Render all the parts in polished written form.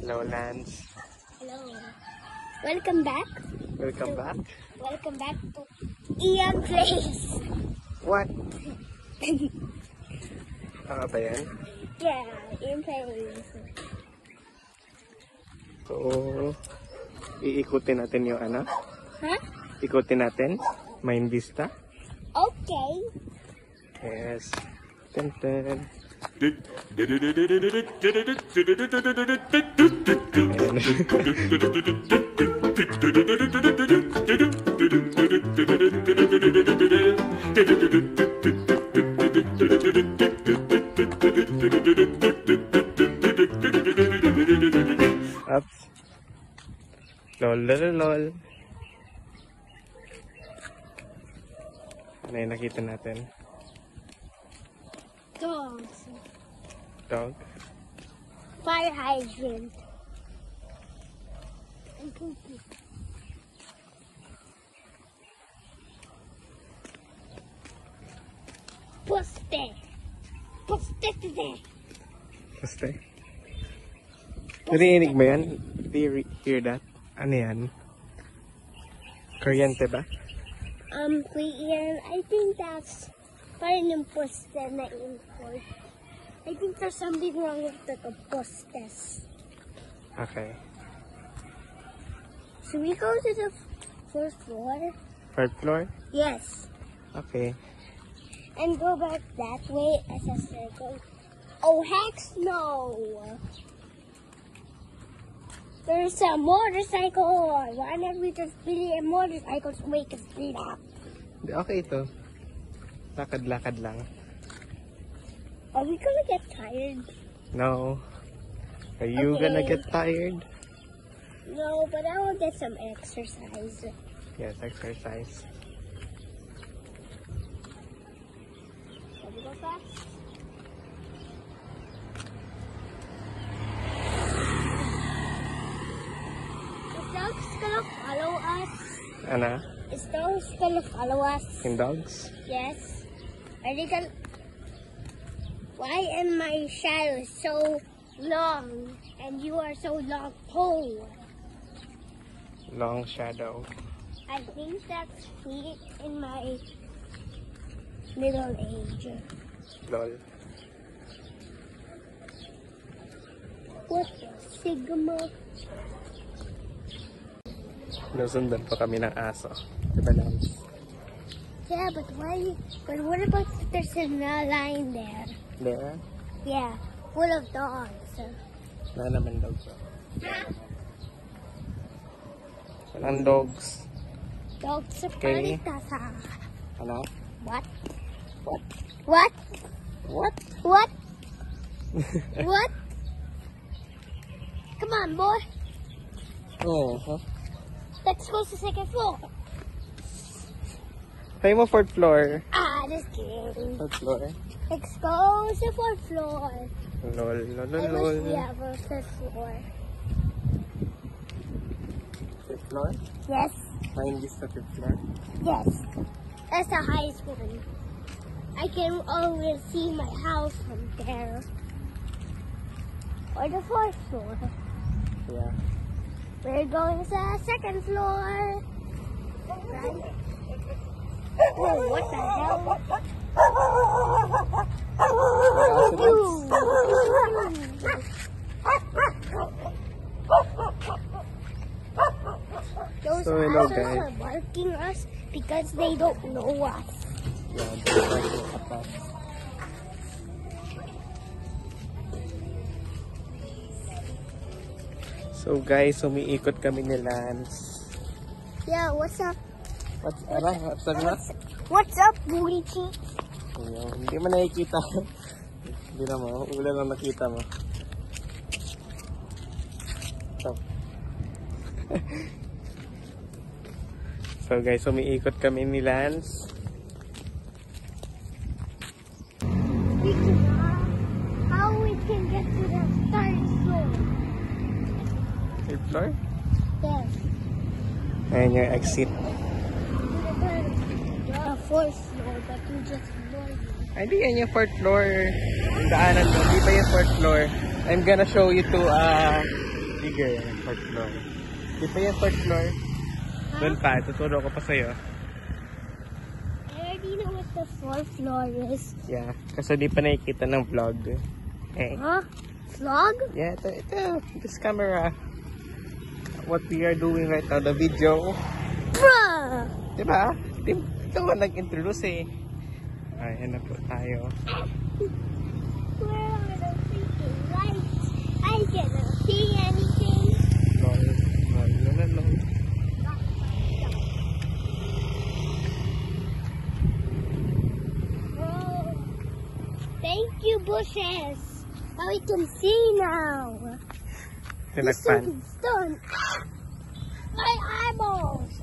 Hello, Lance. Hello. Welcome back. Welcome back. Welcome back to Ian Place. What? Ba yan? Yeah, Ian Place. So, iikutin natin yung ano? Huh? Ikutin natin? Main Vista? Okay. Yes. Ten ten. Ups. Lol, lol, lol. Ano yung nakita natin? Dogs. Dog. Fire hydrant. And cookie. Poste. Poste today. Basta. Narinig mo yan? Do you hear that? Ano yan? Kuryente ba? Ian, I think that's parang yung poste na import. I think there's something wrong with the postes. Okay. Should we go to the fourth floor? Third floor? Yes. Okay. And go back that way as a circle. Oh, heck no! There's a motorcycle! Why not we just be a motorcycle to make it speed up? Okay ito. Lakad-lakad lang. Are we gonna get tired? No. Are you Okay. gonna get tired? No, but I will get some exercise. Yes, exercise. Shall we go fast? Is dogs gonna follow us? Ano? Is dogs gonna follow us? Yung dogs? Yes. Are they gonna... Why am my shadow so long and you are so long? Oh, Long shadow. I think that's me in my middle age. Lol. What the Sigma? Nasundan pa kami ng aso. Diba lang? Yeah, but why? But what about if there's a line there? There? Yeah, full of dogs. Wala naman dogs. Walang dogs. Dogs are Okay. palitas. Ano? What? What? What? What? What? What? Come on, boy. Oh, huh? Let's go to second floor. Try mo fourth floor. Just kidding. Fourth floor. Let's go to fourth floor. Lol, lol, lol, I lol. wish we have a fifth floor. Fifth floor? Yes, Main Vista fifth floor. yes. That's the highest one. I can always see my house from there. Or the fourth floor. Yeah. We're going to the second floor. Right? Oh, what the hell? Those So, hello, others guys. are barking us because they don't know us. Yeah, they're barking at us. So guys, umiikot kami ni Lance. Yeah, what's up? What's up? What's up, booty cheeks? Ayun, hindi mo nakikita. Hindi na mo, ulan lang nakita mo. So, so guys, umiikot kami ni Lance. How we can get to the third floor? Third floor? Yes. Ayan yung exit. The fourth floor, but you just ignored me. Ay, di yan yung fourth floor. Yung daanan mo, di ba yung fourth floor? I'm gonna show you to Bigger yan, 4th floor. Di pa yan 4th floor. Doon pa, tuturo ko pa sa'yo. I already know what the 4th floor is. Yeah, kasi di pa nakikita ng vlog. Eh. Huh? Vlog? Yeah, ito, this camera. What we are doing right now, the video. Bruh! Diba? Ikaw ang nag-introduce eh. Ayan na po tayo. Where are the freaking lights? I cannot see anything. Lol. Oh, thank you, bushes. Now we can see now. Tinagpan. Stone. My eyeballs.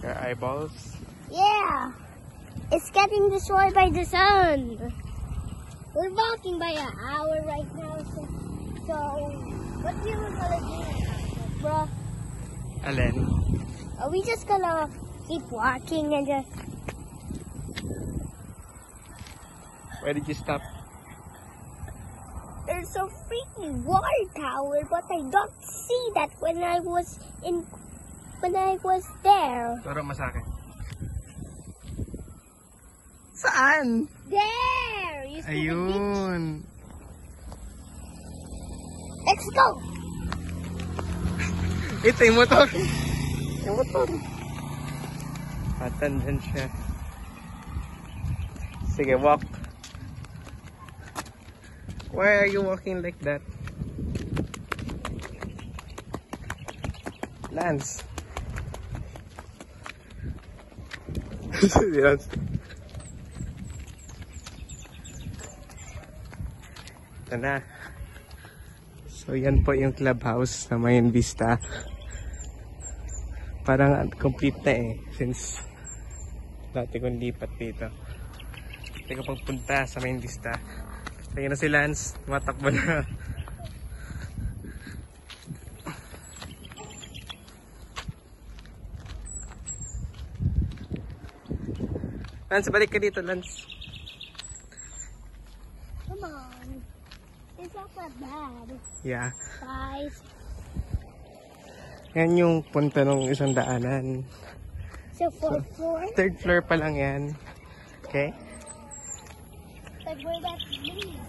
Your eyeballs. Yeah. It's getting destroyed by the sun. We're walking by an hour right now. So what we were gonna do, bro? Alin? Are we just gonna keep walking and just... Where did you stop? There's a freaking water tower, but I don't see that when I was there. Turo mo sa akin. Saan? There! You see the beach? Ayun. Let's go! Ito yung motor. Yung motor. Atan dyan siya. Sige, walk. Why are you walking like that? Lance. Lance. Ito na. So yan po yung clubhouse na Mayan Vista. Parang complete na eh. Since dati kong lipat dito. Dati ko pagpunta sa Mayan Vista. Kaya na si Lance. Tumatakbo na. Lance, balik ka dito, Lance. Come on. It's not that bad. Yeah. Guys. Yan yung punta ng isang daanan. So 4th floor? 3rd floor pa lang yan. Okay? Like where that leads.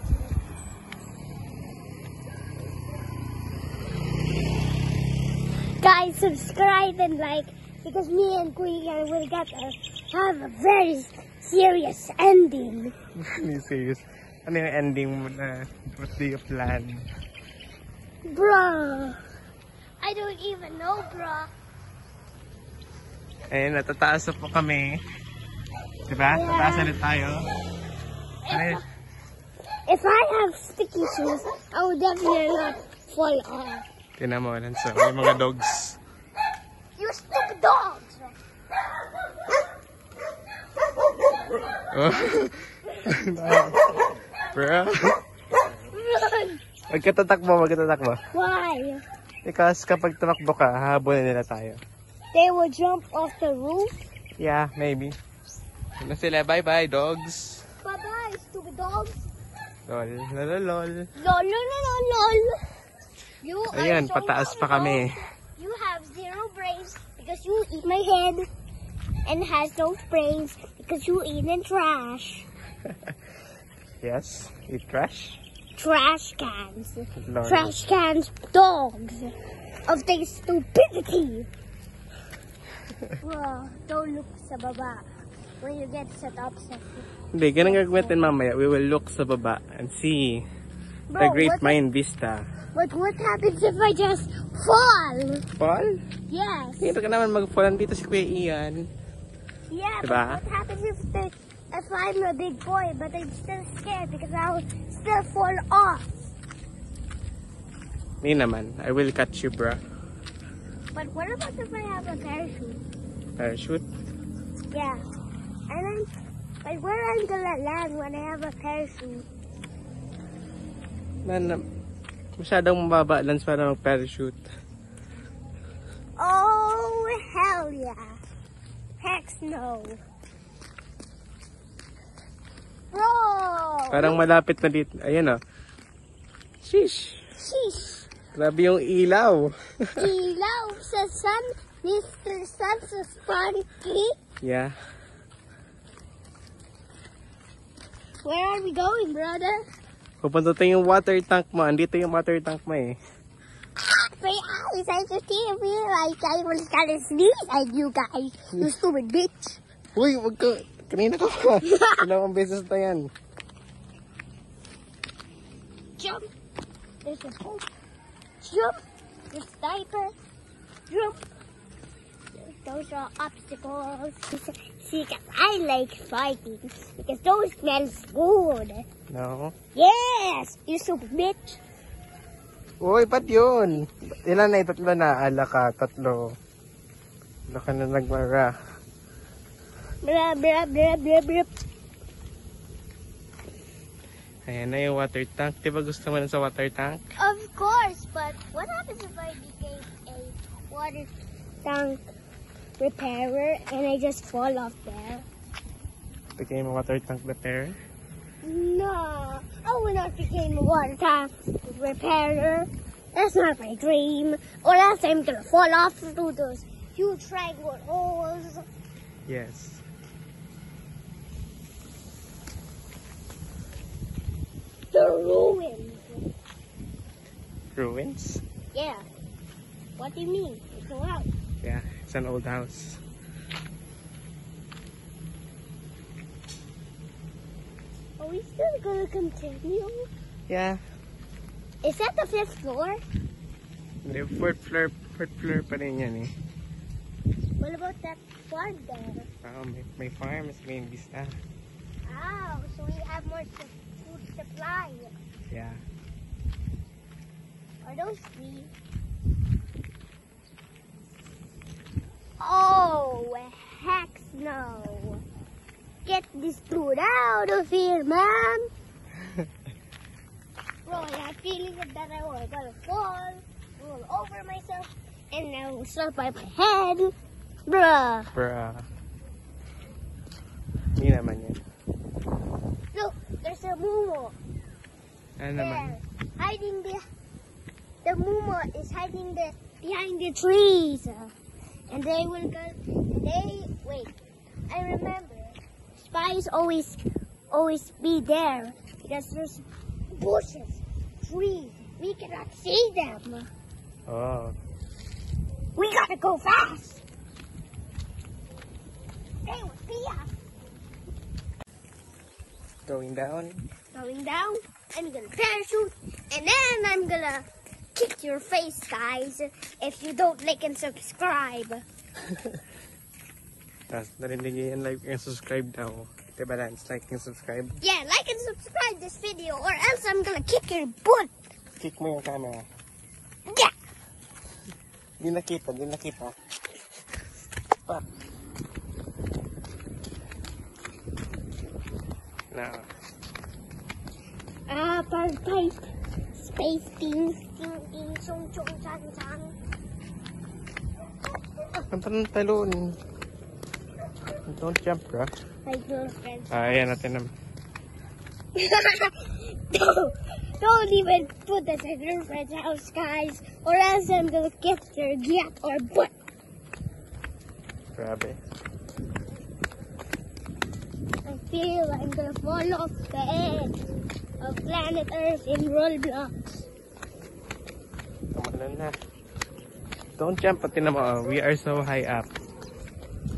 Guys, subscribe and like, because me and Kuya will get have a very serious ending. Really serious. Ano yung ending mo na? What do you plan? Bruh. I don't even know, bruh. Ayun, natataas na po kami. Diba? Yeah. Tataas ulit tayo. Ano? If I have sticky shoes, I will definitely not fall off. Tinan mo, Lance. May mga dogs. You stupid dogs! Oh. Bro. Run! Magkatatakbo. Why? Because kapag tumakbo ka, hahabulin nila tayo. They will jump off the roof? Yeah, maybe. Ano sila? Bye-bye, dogs. Bye-bye, stupid dogs. Lol. Lol. Lol, lol, lol, lol. You are Ayan, so pataas pa dumb, kami. dog. You have zero brains because you eat my head. And has no brains because you eat in trash. Yes, eat trash. Trash cans. Lol. Trash cans, dogs. Of their stupidity. Bro, don't look sa baba when you get set up. Hindi, ganun gagawin mamaya. We will look sa baba and see Bro, the Great what- Mayan Vista. But what happens if I just fall? Fall? Yes. Dito ka naman mag-fall. Dito si Kuya Ian. Yeah, Diba? but what happens if I'm a big boy, but I'm still scared because I will still fall off? Hindi naman. I will catch you, bro. But what about if I have a parachute? Parachute? Yeah. And then, but where I'm gonna land when I have a parachute? Masyadong mababa lang para mag-parachute. Oh, hell yeah. Heck no. Bro! Parang malapit na dito. Ayan o. Sheesh. Sheesh. Grabe yung ilaw. Ilaw sa sun, Mr. Sun sa Sparky. Yeah. Where are we going, brother? Pupunta tayo yung water tank mo. Andito yung water tank mo eh. My eyes, I just didn't realize I was gonna sneeze at you guys. You stupid bitch. Uy, wag ka. Kanina ka pa. Dalawang beses na yan. Jump. There's a hope. Jump. There's sniper. Jump. Those are obstacles. See, 'cause I like fighting. Because those smells good. No. Yes! You stupid bitch. Uy, ba't yun? Ilan na? Tatlo na. Ala ka, tatlo. Ala ka na nagmara. Blah, blah, blah, blah, blah. Ayan na yung water tank. Diba gusto mo na sa water tank? Of course, but what happens if I became a water tank repairer and I just fall off there? Became a water tank repair. No, I will not become a water tank repairer. That's not my dream. Or else I'm gonna fall off through those huge triangle holes. Yes. The ruins. Ruins? Yeah. What do you mean? It's a house. Yeah, it's an old house. Are we still gonna continue? Yeah. Is that the 5th floor? The fourth floor pa rin yan eh. What about that farm there? Oh, may farm. May vista. Oh, so we have more food supply. Yeah. Are those trees? Oh, heck no. Get this dude out of here, man. Bro, I have feeling that I was gonna fall, roll over myself, and I will slap by my head. Bruh. Bruh. Hindi naman yan. Look, there's a mumo. Ano naman? There, hiding the mumo is hiding behind the trees. And they will go, wait, I remember, spies always be there because there's bushes, trees, we cannot see them. Oh. We gotta go fast. They will see us. Going down? Going down, I'm gonna parachute, and then I'm gonna kick your face, guys, if you don't like and subscribe. Tapos narinig niyo yan, like and subscribe daw. Diba Lance? Like and subscribe. Yeah, like and subscribe this video, or else I'm gonna kick your butt. Kick mo yung camera. Yeah. Di nakita. Pa. Na. Apartheid. Space ting, chung, chung, chan, chan. Ang talon. Don't jump, bro. My girlfriend. Ayan natin naman. Don't even put this at your friend's house, guys, or else I'm gonna get your gat or butt. Grabe. I feel I'm gonna fall off the edge of planet Earth in Roblox. Tumalan na. Don't jump, pati na mo. We are so high up.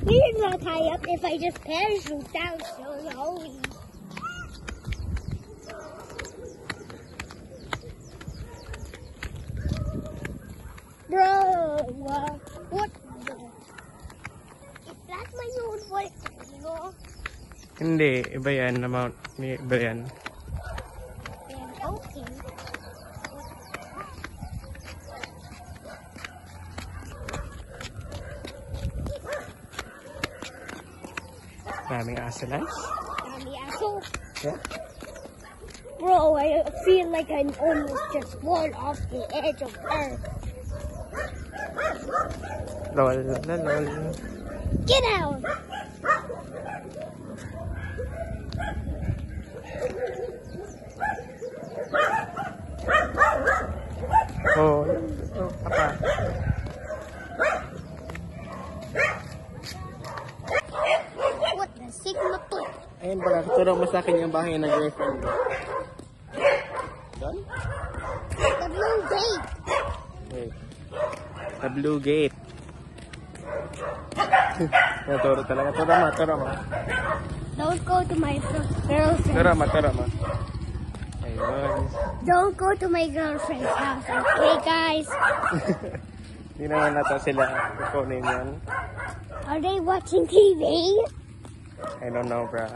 We're not high up if I just parachute down so slowly. Bro, what the? Is that my own voice? No. Hindi, iba yan. Iba yan. Yeah, okay. Maraming aso, Lance. Mommy, asshole. Yeah. Bro, I feel like I almost just fall off the edge of Earth. Lol. Get out! Oh, papa. What the signal to? Ayun pala, tutulong mo sa akin yung bahay ng girlfriend ko. Doon? The blue gate. Wait. The blue gate. Naturo talaga. Turo mo. Don't go to my girlfriend. Turo mo. Ayun. Don't go to my girlfriend's house, okay, guys? Hindi naman natin sila kukunin yan. Are they watching TV? I don't know, bro.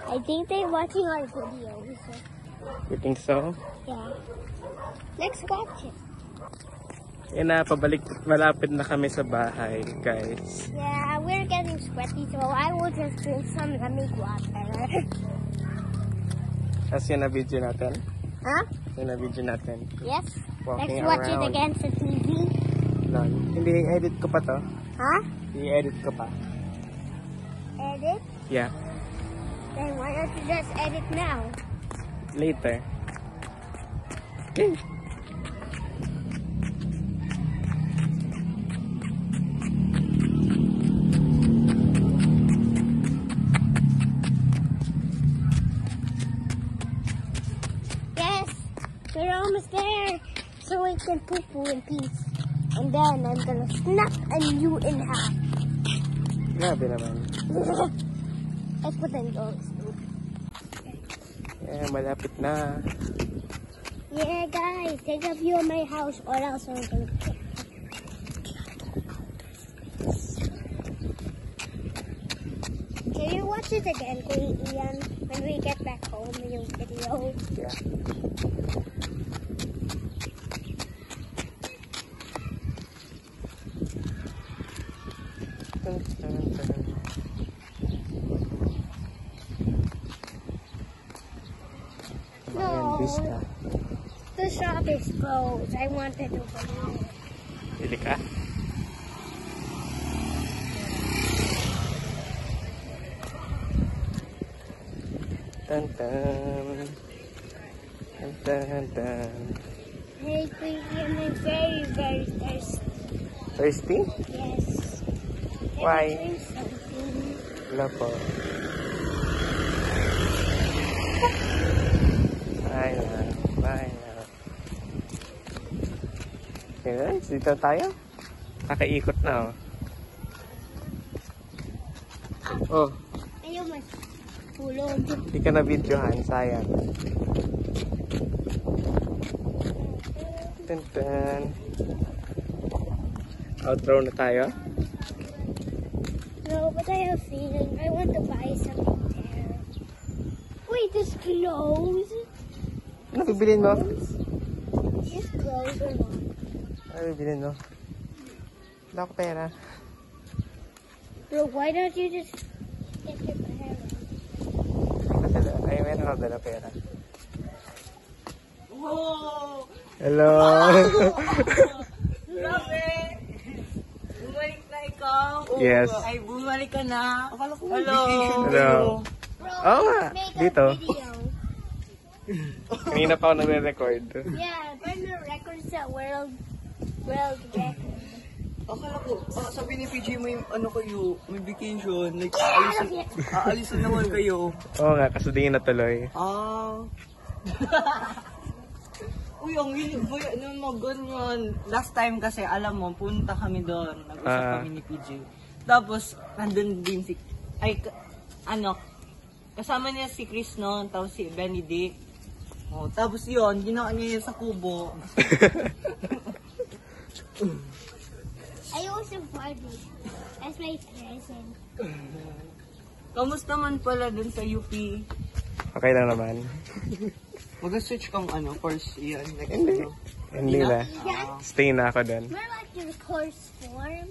I think they're watching our videos. You think so? Yeah. Let's watch it. Yan na, malapit na kami sa bahay, guys. Yeah, we're getting sweaty, so I will just drink some lemon water. Tapos yan na video natin. Huh? Yan na video natin. Yes. Walking Let's watch around. it against the TV. No, hindi, edit ko pa to. Huh? I-edit ko pa. Edit? Yeah, Then why don't you just edit now? later. Okay. Yes, we're almost there. So we can poo-poo in peace. And then I'm gonna snap you in half. Grabe naman. Let's put in dogs. Eh, malapit na. Yeah, guys, take a view of my house or else I'm gonna kick. Can you watch it again, Kuya Ian, when we get back home in your video? Yeah. Dun, dun, dun. Ayan, vista. The shop is closed. I wanted to go in. Pili ka? Dun, dun. Dun, dun, dun. Hey, Kuya Ian, I'm very, very thirsty. Thirsty? Yes. Can Why? I drink something? Wala po. Bye na. Bye na. Okay guys, dito tayo. Kakaikot na oh. Oh, Ayaw mas tulog. di ka na videohan, sayang. Dun, dun. Outro na tayo. No, but I have a feeling I want to buy something there. Wait, this clothes? Ano bibilin mo? Is clothes or not? Ano bibilin mo? Wala ko pera. Bro, why don't you just get your parents? Ay, meron ako dala pera. Oh! Hello! Grabe! Bumalik na ikaw? Yes. Ay, bumalik ka na? Akala ko Hello. Bro, Oo nga, make dito. a video. Kanina pa ako nagre-record. Yeah, we're gonna record sa world record. Akala ko, sabi ni PJ may ano kayo, may vacation, like aalisan naman kayo. Oo nga, kaso di natuloy. Ah. Uy, ang hilig ba yan mga ganyan? Last time kasi, alam mo, punta kami doon. Nag-usap kami ni PJ. Tapos, nandun din si, kasama niya si Chris noon, tapos si Benedict. Oh, tapos yun, ginawa niya yun sa kubo. I also bought it. That's my present. Kamusta man pala dun sa UP? Okay lang naman. Mag-switch kang course yan. Like, Hindi. Hindi na. Yeah, Stay na ako doon. more like your course form.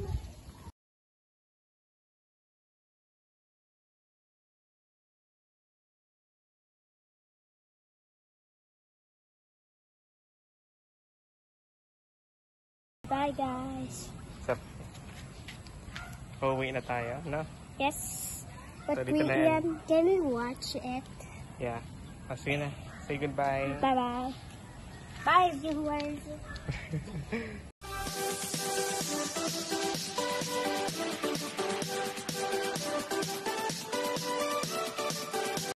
Bye, guys. So, pauwi na tayo, no? Yes. But So, dito na yan. William, can we watch it? Yeah. Sige na. Say goodbye. Bye-bye. Bye, viewers.